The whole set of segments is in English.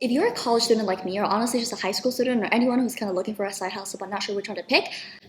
If you're a college student like me, or honestly just a high school student, or anyone who's kind of looking for a side hustle but not sure which one to pick,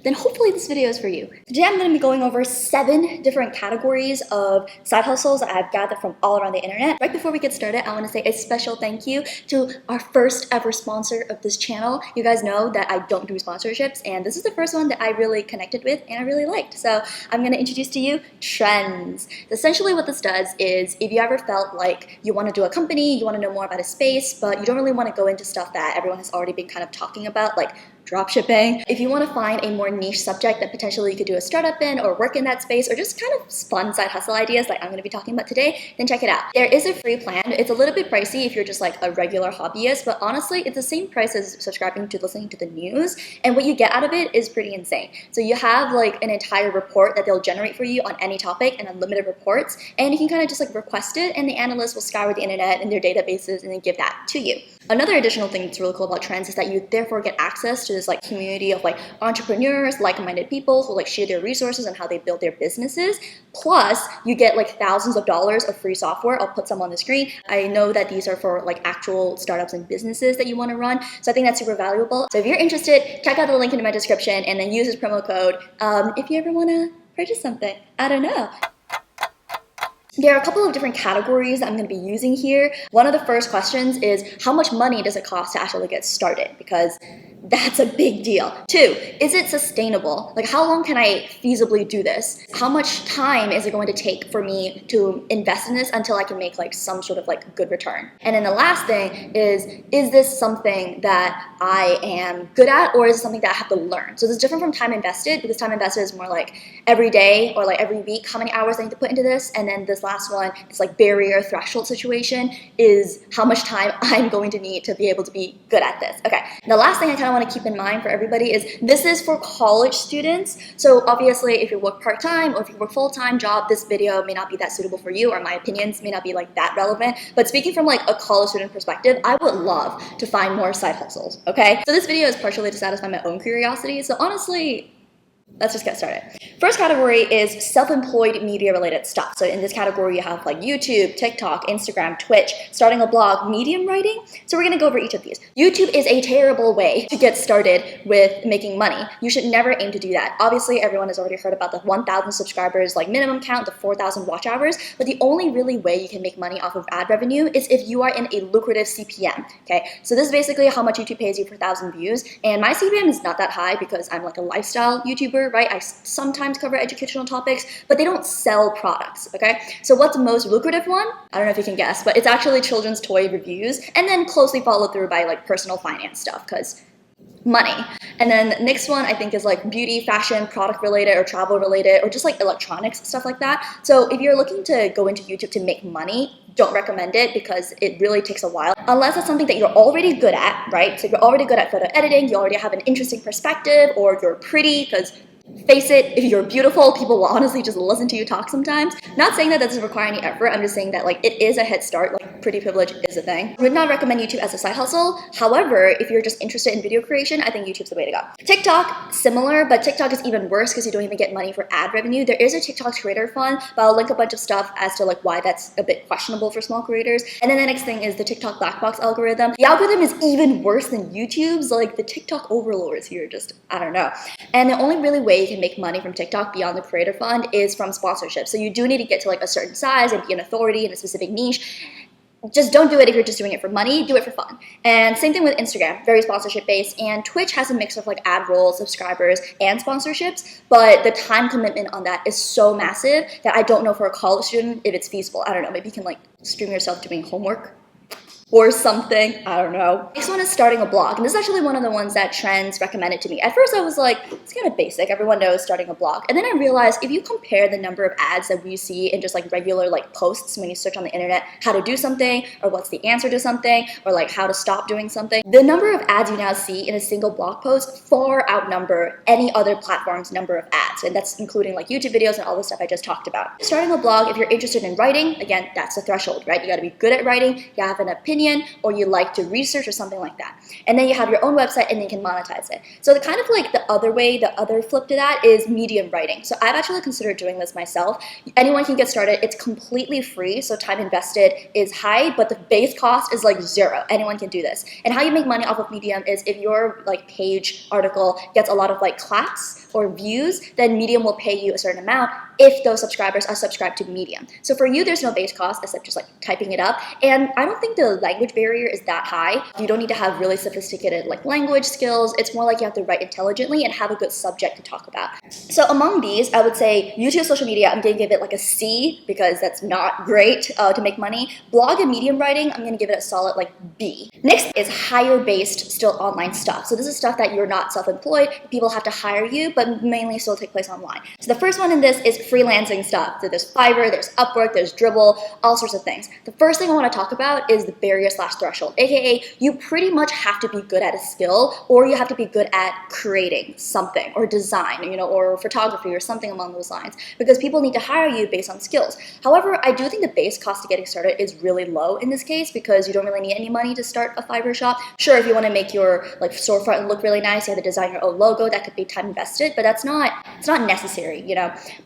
then hopefully this video is for you. Today I'm going to be going over 7 different categories of side hustles that I've gathered from all around the internet. Right before we get started, I want to say a special thank you to our first ever sponsor of this channel. You guys know that I don't do sponsorships, and this is the first one that I really connected with and I really liked. So I'm going to introduce to you Trends. Essentially what this does is, if you ever felt like you want to do a company, you want to know more about a space, but you don't really want to go into stuff that everyone has already been kind of talking about, like dropshipping. If you want to find a more niche subject that potentially you could do a startup in or work in that space, or just kind of fun side hustle ideas like I'm going to be talking about today, then check it out. There is a free plan. It's a little bit pricey if you're just like a regular hobbyist, but honestly, it's the same price as subscribing to listening to the news, and what you get out of it is pretty insane. So you have like an entire report that they'll generate for you on any topic and unlimited reports, and you can kind of just like request it, and the analysts will scour the internet and their databases and then give that to you. Another additional thing that's really cool about Trends is that you therefore get access to this like community of like entrepreneurs, like-minded people who like share their resources and how they build their businesses. Plus, you get like thousands of dollars of free software. I'll put some on the screen. I know that these are for like actual startups and businesses that you want to run, so I think that's super valuable. So if you're interested, check out the link in my description and then use this promo code if you ever want to purchase something. I don't know. There are a couple of different categories that I'm going to be using here. One of the first questions is, how much money does it cost to actually get started? Because that's a big deal. 2, is it sustainable? Like, how long can I feasibly do this? How much time is it going to take for me to invest in this until I can make like some sort of like good return? And then the last thing is this something that I am good at, or is it something that I have to learn? So this is different from time invested, because time invested is more like every day or like every week, how many hours I need to put into this. And then this last one, this like barrier threshold situation, is how much time I'm going to need to be able to be good at this. Okay, the last thing I kind of want to keep in mind for everybody is this is for college students. So obviously if you work part-time or if you work full-time job, this video may not be that suitable for you, or my opinions may not be like that relevant. But speaking from like a college student perspective, I would love to find more side hustles, okay? So this video is partially to satisfy my own curiosity. So honestly, let's just get started. First category is self-employed media related stuff. So in this category, you have like YouTube, TikTok, Instagram, Twitch, starting a blog, medium writing. So we're gonna go over each of these. YouTube is a terrible way to get started with making money. You should never aim to do that. Obviously, everyone has already heard about the 1,000 subscribers like minimum count, the 4,000 watch hours, but the only really way you can make money off of ad revenue is if you are in a lucrative CPM, okay? So this is basically how much YouTube pays you for 1,000 views, and my CPM is not that high because I'm like a lifestyle YouTuber, right? I sometimes cover educational topics, but they don't sell products, okay? So what's the most lucrative one? I don't know if you can guess, but it's actually children's toy reviews, and then closely followed through by like personal finance stuff, because money. And then the next one I think is like beauty, fashion, product related, or travel related, or just like electronics, stuff like that. So if you're looking to go into YouTube to make money, don't recommend it because it really takes a while. Unless it's something that you're already good at, right? So if you're already good at photo editing, you already have an interesting perspective, or you're pretty, because face it, if you're beautiful, people will honestly just listen to you talk sometimes. Not saying that doesn't require any effort, I'm just saying that like it is a head start, like pretty privilege is a thing. I would not recommend YouTube as a side hustle. However, if you're just interested in video creation, I think YouTube's the way to go. TikTok, similar, but TikTok is even worse because you don't even get money for ad revenue. There is a TikTok creator fund, but I'll link a bunch of stuff as to like why that's a bit questionable for small creators. And then the next thing is the TikTok black box algorithm. The algorithm is even worse than YouTube's. Like the TikTok overlords here, just, I don't know. And the only really way you can make money from TikTok beyond the creator fund is from sponsorship. So you do need to get to like a certain size and be an authority in a specific niche. Just don't do it if you're just doing it for money, do it for fun. And same thing with Instagram, very sponsorship based, and Twitch has a mix of like ad rolls, subscribers, and sponsorships, but the time commitment on that is so massive that I don't know for a college student if it's feasible. I don't know, maybe you can like stream yourself doing homework or something, I don't know. Next one is starting a blog, and this is actually one of the ones that Trends recommended to me. At first I was like, it's kind of basic, everyone knows starting a blog. And then I realized if you compare the number of ads that we see in just like regular like posts when you search on the internet, how to do something, or what's the answer to something, or like how to stop doing something, the number of ads you now see in a single blog post far outnumber any other platform's number of ads. And that's including like YouTube videos and all the stuff I just talked about. Starting a blog, if you're interested in writing, again, that's the threshold, right? You gotta be good at writing, you have an opinion, opinion, or you like to research or something like that. And then you have your own website and then you can monetize it. So the kind of like the other way, the other flip to that is medium writing. So I've actually considered doing this myself. Anyone can get started. It's completely free, so time invested is high, but the base cost is like 0. Anyone can do this. And how you make money off of Medium is if your like page article gets a lot of like clicks or views, then Medium will pay you a certain amount if those subscribers are subscribed to Medium. So for you, there's no base cost except just like typing it up. And I don't think the language barrier is that high. You don't need to have really sophisticated like language skills. It's more like you have to write intelligently and have a good subject to talk about. So among these, I would say YouTube social media, I'm going to give it like a C because that's not great to make money. Blog and Medium writing, I'm going to give it a solid like B. Next is hire based, still online stuff. So this is stuff that you're not self-employed. People have to hire you, but mainly still take place online. So the first one in this is freelancing stuff. So there's Fiverr, there's Upwork, there's Dribbble, all sorts of things. The first thing I want to talk about is the barrier/threshold, aka you pretty much have to be good at a skill, or you have to be good at creating something or design, or photography or something along those lines, because people need to hire you based on skills. However, I do think the base cost of getting started is really low in this case because you don't really need any money to start a Fiverr shop. Sure, if you want to make your like storefront look really nice, you have to design your own logo, that could be time invested, but it's not necessary,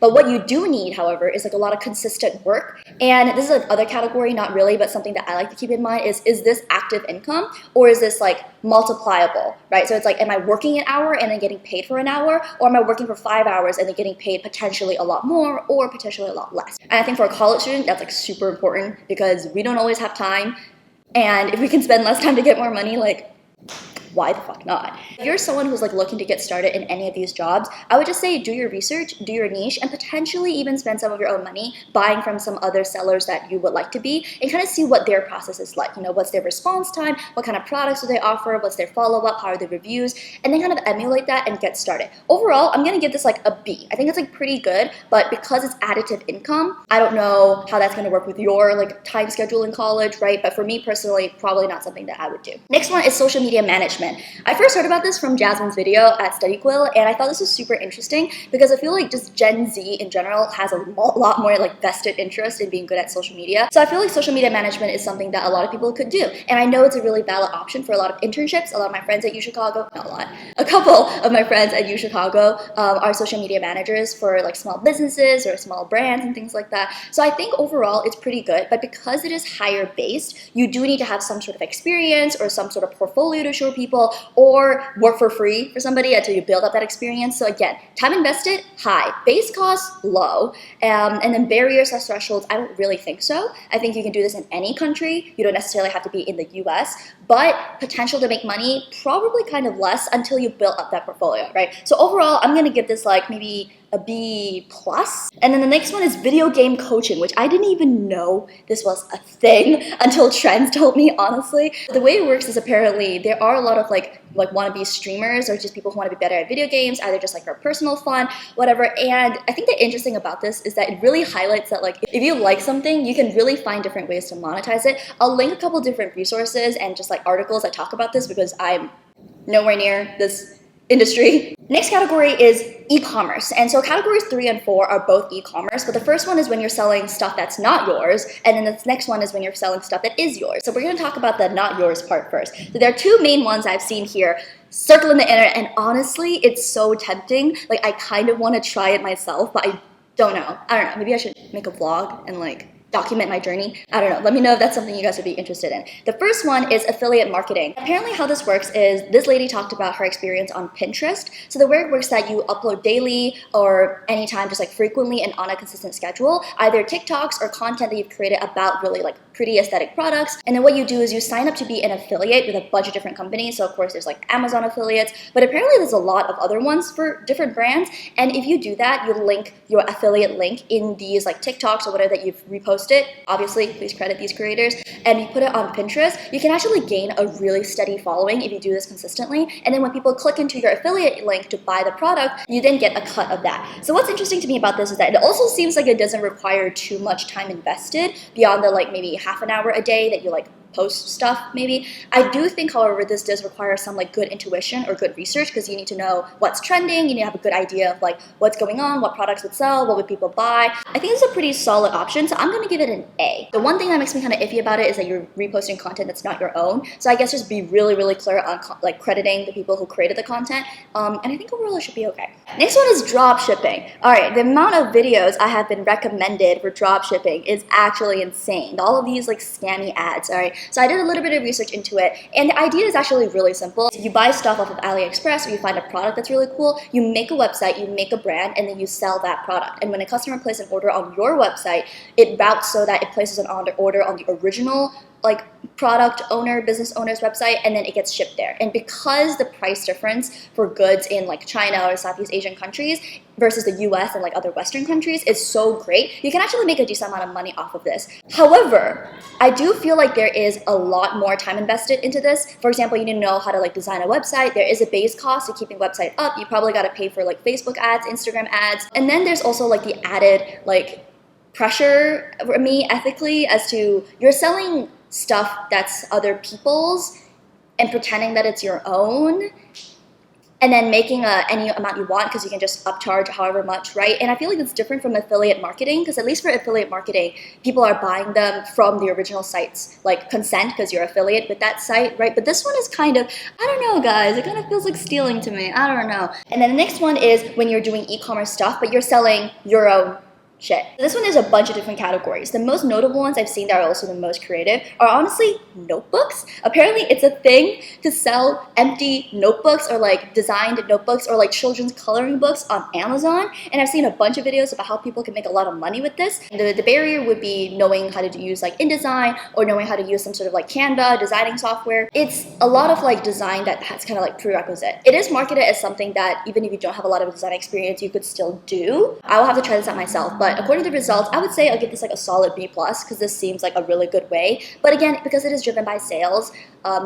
But what you do need, however, is like a lot of consistent work. And this is another category, not really, but something that I like to keep in mind is this active income or is this like multipliable, right? So it's like, am I working an hour and then getting paid for an hour, or am I working for 5 hours and then getting paid potentially a lot more or potentially a lot less? And I think for a college student, that's like super important because we don't always have time. And if we can spend less time to get more money, like, why the fuck not? If you're someone who's like looking to get started in any of these jobs, I would just say do your research, do your niche, and potentially even spend some of your own money buying from some other sellers that you would like to be and kind of see what their process is like. What's their response time, what kind of products do they offer, what's their follow-up, how are the reviews, and then kind of emulate that and get started. Overall, I'm gonna give this like a B. I think it's like pretty good, but because it's additive income, I don't know how that's gonna work with your like time schedule in college, right? But for me personally, probably not something that I would do. Next one is social media management. I first heard about this from Jasmine's video at 𝐧𝐞𝐭, and I thought this was super interesting because I feel like just Gen Z in general has a lot more like vested interest in being good at social media. So I feel like social media management is something that a lot of people could do. And I know it's a really valid option for a lot of internships. A lot of my friends at uchicago, not a lot, a couple of my friends at uchicago are social media managers for like small businesses or small brands and things like that. So I think overall it's pretty good, but because it is higher based, you do need to have some sort of experience or some sort of portfolio to show people, or work for free for somebody until you build up that experience. So again, time invested, high. Base cost, low. And then barriers/thresholds, I don't really think so. I think you can do this in any country. You don't necessarily have to be in the US, but potential to make money, probably kind of less until you build up that portfolio, right? So overall, I'm gonna give this like maybe a B+. And then the next one is video game coaching, which I didn't even know this was a thing until Trends told me, honestly. The way it works is apparently there are a lot of like wannabe streamers or just people who want to be better at video games, either just like for personal fun, whatever. And I think the interesting about this is that it really highlights that like if you like something, you can really find different ways to monetize it. I'll link a couple different resources and just like articles that talk about this because I'm nowhere near this industry. Next category is e-commerce. And so categories 3 and 4 are both e-commerce, but the first one is when you're selling stuff that's not yours, and then the next one is when you're selling stuff that is yours. So we're gonna talk about the not yours part first. So there are two main ones I've seen here circling the internet, and honestly, it's so tempting. Like I kind of wanna try it myself, but I don't know. Maybe I should make a vlog and like document my journey. I don't know. Let me know if that's something you guys would be interested in. The first one is affiliate marketing. Apparently how this works is this lady talked about her experience on Pinterest. So the way it works is that you upload daily or anytime, just like frequently and on a consistent schedule, either TikToks or content that you've created about really like pretty aesthetic products. And then what you do is you sign up to be an affiliate with a bunch of different companies. So of course there's like Amazon affiliates, but apparently there's a lot of other ones for different brands. And if you do that, you link your affiliate link in these like TikToks or whatever that you've reposted. Obviously, please credit these creators. And you put it on Pinterest, you can actually gain a really steady following if you do this consistently. And then when people click into your affiliate link to buy the product, you then get a cut of that. So what's interesting to me about this is that it also seems like it doesn't require too much time invested beyond the like maybe half an hour a day that you like post stuff maybe. I do think, however, this does require some like good intuition or good research, because you need to know what's trending, you need to have a good idea of like what's going on, what products would sell, what would people buy. I think it's a pretty solid option, so I'm gonna give it an A. The one thing that makes me kind of iffy about it is that you're reposting content that's not your own, so I guess just be really clear on like crediting the people who created the content, and I think overall it should be okay. Next one is drop shipping. All right, the amount of videos I have been recommended for drop shipping is actually insane. All of these like scammy ads. All right, so I did a little bit of research into it, and the idea is actually really simple. You buy stuff off of AliExpress, or you find a product that's really cool, you make a website, you make a brand, and then you sell that product. And when a customer places an order on your website, it routes so that it places an order on the original like product owner, business owner's website, and then it gets shipped there. And because the price difference for goods in like China or Southeast Asian countries versus the US and like other Western countries is so great, you can actually make a decent amount of money off of this. However, I do feel like there is a lot more time invested into this. For example, you need to know how to like design a website. There is a base cost to keeping a website up. You probably got to pay for like Facebook ads, Instagram ads, and then there's also like the added like pressure for me ethically as to you're selling stuff that's other people's and pretending that it's your own, and then making any amount you want because you can just upcharge however much, right? And I feel like it's different from affiliate marketing, because at least for affiliate marketing, people are buying them from the original sites, like consent because you're affiliate with that site, right? But this one is kind of, I don't know guys, it kind of feels like stealing to me, I don't know. And then the next one is when you're doing e-commerce stuff, but you're selling your own shit. This one is a bunch of different categories. The most notable ones I've seen that are also the most creative are honestly notebooks. Apparently it's a thing to sell empty notebooks or like designed notebooks or like children's coloring books on Amazon, and I've seen a bunch of videos about how people can make a lot of money with this. The barrier would be knowing how to use like InDesign or knowing how to use some sort of like Canva designing software. It's a lot of like design that has kind of like prerequisite. It is marketed as something that even if you don't have a lot of design experience, you could still do. I will have to try this out myself, but according to the results, I would say I'll give this like a solid B+, because this seems like a really good way. But again, because it is driven by sales,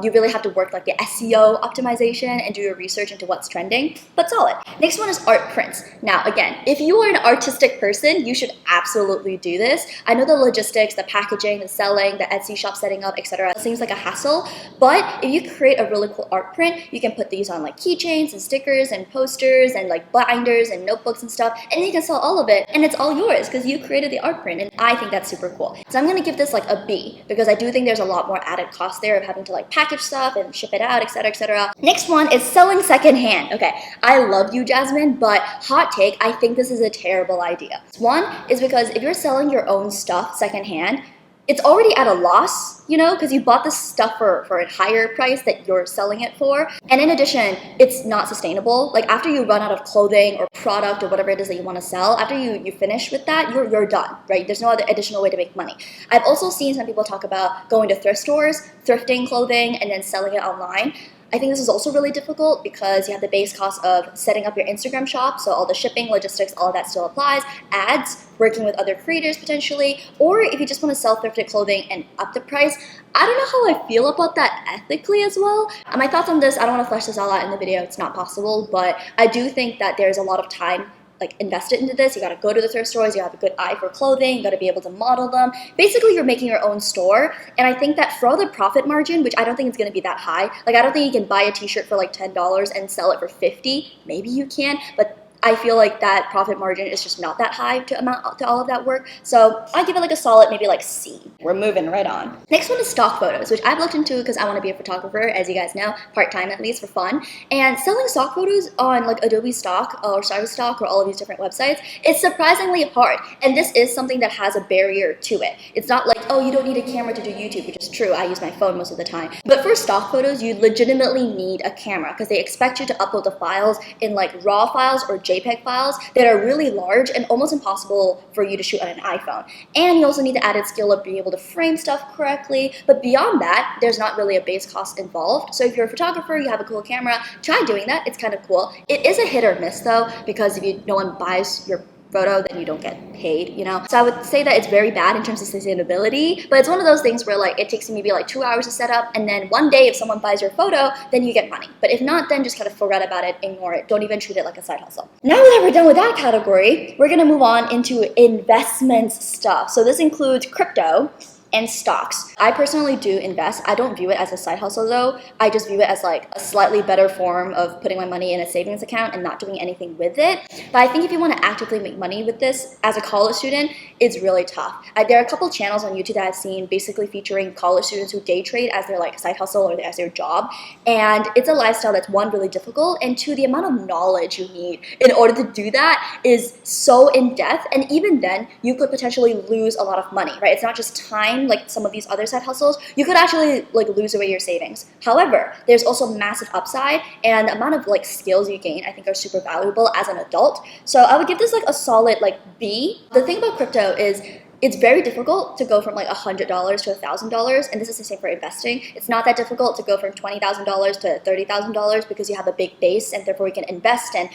you really have to work like the SEO optimization and do your research into what's trending, but solid. Next one is art prints. Now again, if you are an artistic person, you should absolutely do this. I know the logistics, the packaging, the selling, the Etsy shop setting up, etc. seems like a hassle, but if you create a really cool art print, you can put these on like keychains and stickers and posters and like binders and notebooks and stuff, and then you can sell all of it, and it's all yours because you created the art print, and I think that's super cool. So I'm gonna give this like a B, because I do think there's a lot more added cost there of having to like package stuff and ship it out, etc, etc. Next one is selling secondhand. Okay, I love you, Jasmine, but hot take, I think this is a terrible idea. One is because if you're selling your own stuff secondhand, it's already at a loss, you know, because you bought this stuff for a higher price that you're selling it for. And in addition, it's not sustainable. Like after you run out of clothing or product or whatever it is that you want to sell, after you finish with that, you're done, right? There's no other additional way to make money. I've also seen some people talk about going to thrift stores, thrifting clothing, and then selling it online. I think this is also really difficult because you have the base cost of setting up your Instagram shop, so all the shipping, logistics, all of that still applies, ads, working with other creators potentially, or if you just want to sell thrifted clothing and up the price. I don't know how I feel about that ethically as well. My thoughts on this, I don't want to flesh this all out in the video, it's not possible, but I do think that there's a lot of time like invested into this. You gotta go to the thrift stores, you have a good eye for clothing, you gotta be able to model them. Basically, you're making your own store, and I think that for the profit margin, which I don't think it's gonna be that high, like I don't think you can buy a t-shirt for like $10 and sell it for $50. Maybe you can, but I feel like that profit margin is just not that high to amount to all of that work. So I give it like a solid, maybe like C. We're moving right on. Next one is stock photos, which I've looked into because I want to be a photographer, as you guys know, part-time at least for fun. And selling stock photos on like Adobe Stock or Shutterstock or all of these different websites, it's surprisingly hard. And this is something that has a barrier to it. It's not like, oh, you don't need a camera to do YouTube, which is true. I use my phone most of the time. But for stock photos, you legitimately need a camera because they expect you to upload the files in like RAW files or JPEG files that are really large and almost impossible for you to shoot on an iPhone. And you also need the added skill of being able to frame stuff correctly. But beyond that, there's not really a base cost involved. So if you're a photographer, you have a cool camera, try doing that. It's kind of cool. It is a hit or miss though, because if no one buys your photo, then you don't get paid, you know? So I would say that it's very bad in terms of sustainability, but it's one of those things where like it takes maybe like 2 hours to set up, and then one day if someone buys your photo, then you get money. But if not, then just kind of forget about it, ignore it. Don't even treat it like a side hustle. Now that we're done with that category, we're gonna move on into investments stuff. So this includes crypto, and stocks. I personally do invest. I don't view it as a side hustle though. I just view it as like a slightly better form of putting my money in a savings account and not doing anything with it. But I think if you want to actively make money with this as a college student, it's really tough. There are a couple channels on YouTube that I've seen basically featuring college students who day trade as their like side hustle or as their job. And it's a lifestyle that's one, really difficult, and two, the amount of knowledge you need in order to do that is so in depth. And even then, you could potentially lose a lot of money, right? It's not just time like some of these other side hustles. You could actually like lose away your savings. However, there's also massive upside, and the amount of like skills you gain I think are super valuable as an adult. So I would give this like a solid like B. The thing about crypto is it's very difficult to go from like $100 to $1,000, and this is the same for investing. It's not that difficult to go from $20,000 to $30,000 because you have a big base, and therefore you can invest and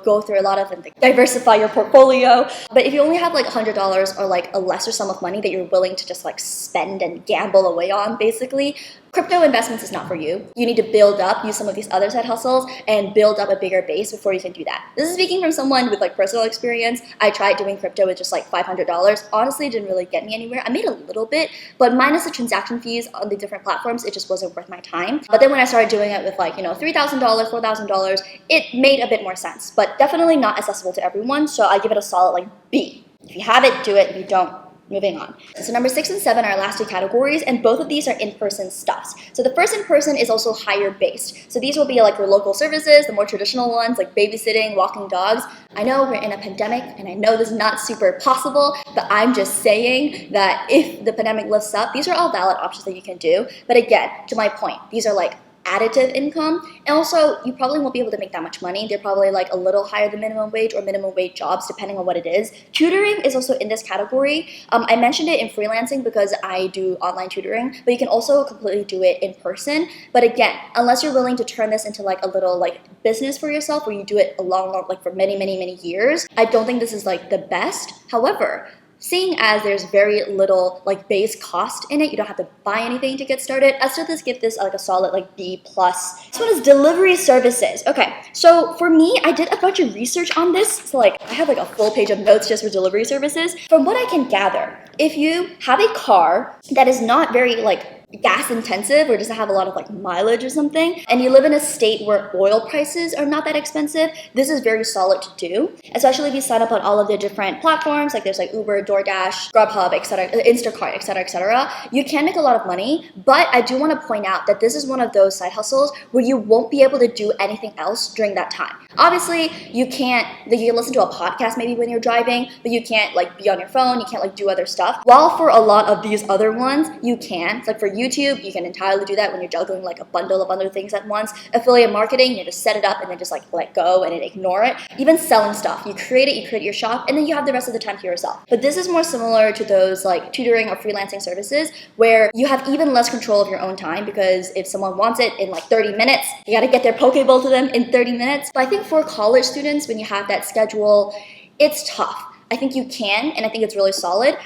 go through a lot of and diversify your portfolio. But if you only have like $100 or like a lesser sum of money that you're willing to just like spend and gamble away on, basically, crypto investments is not for you. You need to build up, use some of these other side hustles, and build up a bigger base before you can do that. This is speaking from someone with like personal experience. I tried doing crypto with just like $500. Honestly, it didn't really get me anywhere. I made a little bit, but minus the transaction fees on the different platforms, it just wasn't worth my time. But then when I started doing it with like, $3,000, $4,000, it made a bit more sense, but definitely not accessible to everyone. So I give it a solid like B. If you have it, do it. If you don't, moving on. So number 6 and 7 are our last two categories, and both of these are in-person stuffs. So the first in-person is also higher based. So these will be like your local services, the more traditional ones like babysitting, walking dogs. I know we're in a pandemic, and I know this is not super possible, but I'm just saying that if the pandemic lifts up, these are all valid options that you can do. But again, to my point, these are like additive income, and also you probably won't be able to make that much money. They're probably like a little higher than minimum wage or minimum wage jobs depending on what it is. Tutoring is also in this category. I mentioned it in freelancing because I do online tutoring, but you can also completely do it in person. But again, unless you're willing to turn this into like a little like business for yourself where you do it long like for many years, I don't think this is like the best. However, seeing as there's very little like base cost in it, you don't have to buy anything to get started, I still just give this like a solid like B+. This one is delivery services. Okay, so for me, I did a bunch of research on this. So like I have like a full page of notes just for delivery services. From what I can gather, if you have a car that is not very like gas intensive or doesn't have a lot of like mileage or something, and you live in a state where oil prices are not that expensive, this is very solid to do, especially if you sign up on all of the different platforms. Like there's like Uber, DoorDash, Grubhub, etc., Instacart, etc. You can make a lot of money, but I do want to point out that this is one of those side hustles where you won't be able to do anything else during that time. Obviously, you can't, like you can listen to a podcast maybe when you're driving, but you can't like be on your phone, you can't like do other stuff. While for a lot of these other ones, you can. It's like for YouTube, you can entirely do that when you're juggling like a bundle of other things at once. Affiliate marketing, you just set it up and then just like let go and then ignore it. Even selling stuff, you create it, you create your shop, and then you have the rest of the time to yourself. But this is more similar to those like tutoring or freelancing services where you have even less control of your own time, because if someone wants it in like 30 minutes, you gotta get their Pokeball to them in 30 minutes. But I think for college students, when you have that schedule, it's tough. I think you can, and I think it's really solid.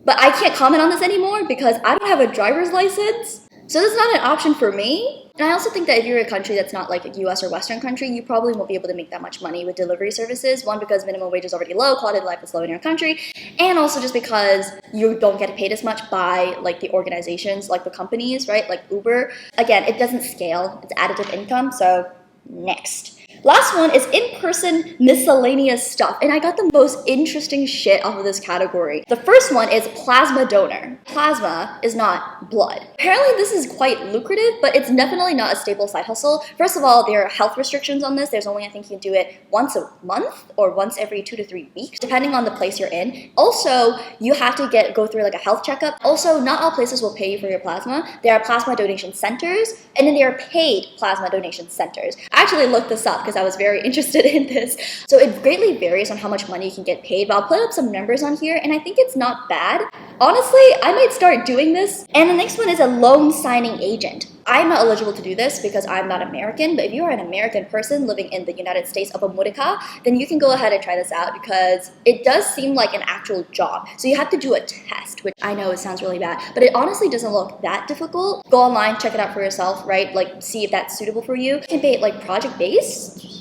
But I can't comment on this anymore because I don't have a driver's license. So this is not an option for me. And I also think that if you're a country that's not like a US or Western country, you probably won't be able to make that much money with delivery services. One, because minimum wage is already low, quality of life is low in your country. And also just because you don't get paid as much by like the organizations, like the companies, right? Like Uber. Again, it doesn't scale. It's additive income. So next. Last one is in-person miscellaneous stuff, and I got the most interesting shit off of this category. The first one is plasma donor. Plasma is not blood. Apparently this is quite lucrative, but it's definitely not a stable side hustle. First of all, there are health restrictions on this. There's only, I think you can do it once a month or once every 2 to 3 weeks, depending on the place you're in. Also, you have to go through like a health checkup. Also, not all places will pay you for your plasma. There are plasma donation centers, and then there are paid plasma donation centers. I actually looked this up because I was very interested in this. So it greatly varies on how much money you can get paid, but I'll put up some numbers on here, and I think it's not bad. Honestly, I might start doing this. And the next one is a loan signing agent. I'm not eligible to do this because I'm not American, but if you are an American person living in the United States of America, then you can go ahead and try this out because it does seem like an actual job. So you have to do a test, which I know it sounds really bad, but it honestly doesn't look that difficult. Go online, check it out for yourself, right? Like see if that's suitable for you. You can pay it like project-based.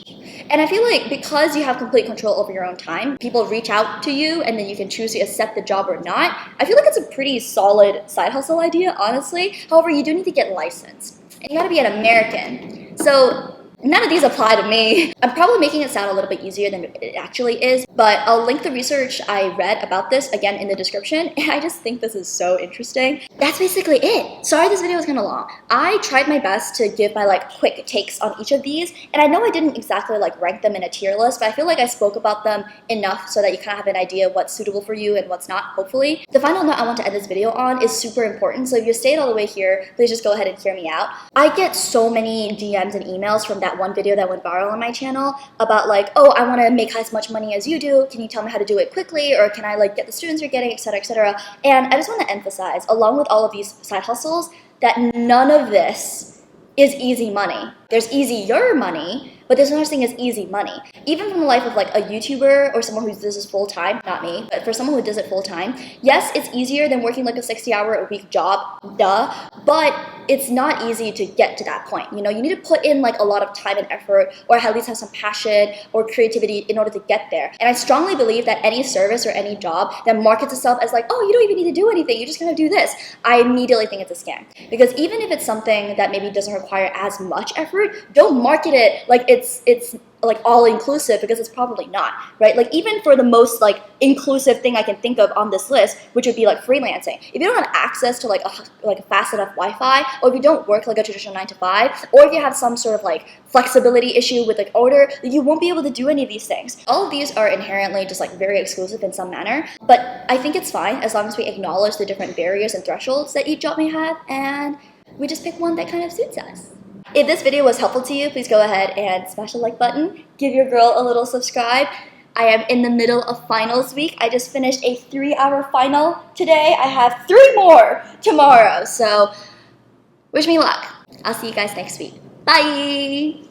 And I feel like because you have complete control over your own time, people reach out to you and then you can choose to accept the job or not. I feel like it's a pretty solid side hustle idea, honestly. However, you do need to get licensed. And you gotta be an American. So none of these apply to me. I'm probably making it sound a little bit easier than it actually is, but I'll link the research I read about this again in the description, and I just think this is so interesting. That's basically it. Sorry this video was kind of long. I tried my best to give my like quick takes on each of these, and I know I didn't exactly like rank them in a tier list, but I feel like I spoke about them enough so that you kind of have an idea of what's suitable for you and what's not, hopefully. The final note I want to end this video on is super important, so if you stayed all the way here, please just go ahead and hear me out. I get so many DMs and emails from that one video that went viral on my channel about like, oh, I want to make as much money as you do. Can you tell me how to do it quickly? Or can I like get the students you're getting, etc., etc. And I just want to emphasize, along with all of these side hustles, that none of this is easy money. There's easier money, but there's no such thing as easy money. Even from the life of like a YouTuber or someone who does this full time, not me, but for someone who does it full time, yes, it's easier than working like a 60-hour-a-week job, duh, but it's not easy to get to that point. You know, you need to put in like a lot of time and effort, or at least have some passion or creativity in order to get there. And I strongly believe that any service or any job that markets itself as like, oh, you don't even need to do anything, you're just gonna do this, I immediately think it's a scam. Because even if it's something that maybe doesn't require as much effort, don't market it like it's like all-inclusive, because it's probably not, right? Like even for the most like inclusive thing I can think of on this list, which would be like freelancing, if you don't have access to like a fast enough Wi-Fi, or if you don't work like a traditional 9-to-5, or if you have some sort of like flexibility issue with like order, you won't be able to do any of these things. All of these are inherently just like very exclusive in some manner, but I think it's fine as long as we acknowledge the different barriers and thresholds that each job may have, and we just pick one that kind of suits us. If this video was helpful to you, please go ahead and smash the like button. Give your girl a little subscribe. I am in the middle of finals week. I just finished a 3-hour final today. I have 3 more tomorrow. So wish me luck. I'll see you guys next week. Bye!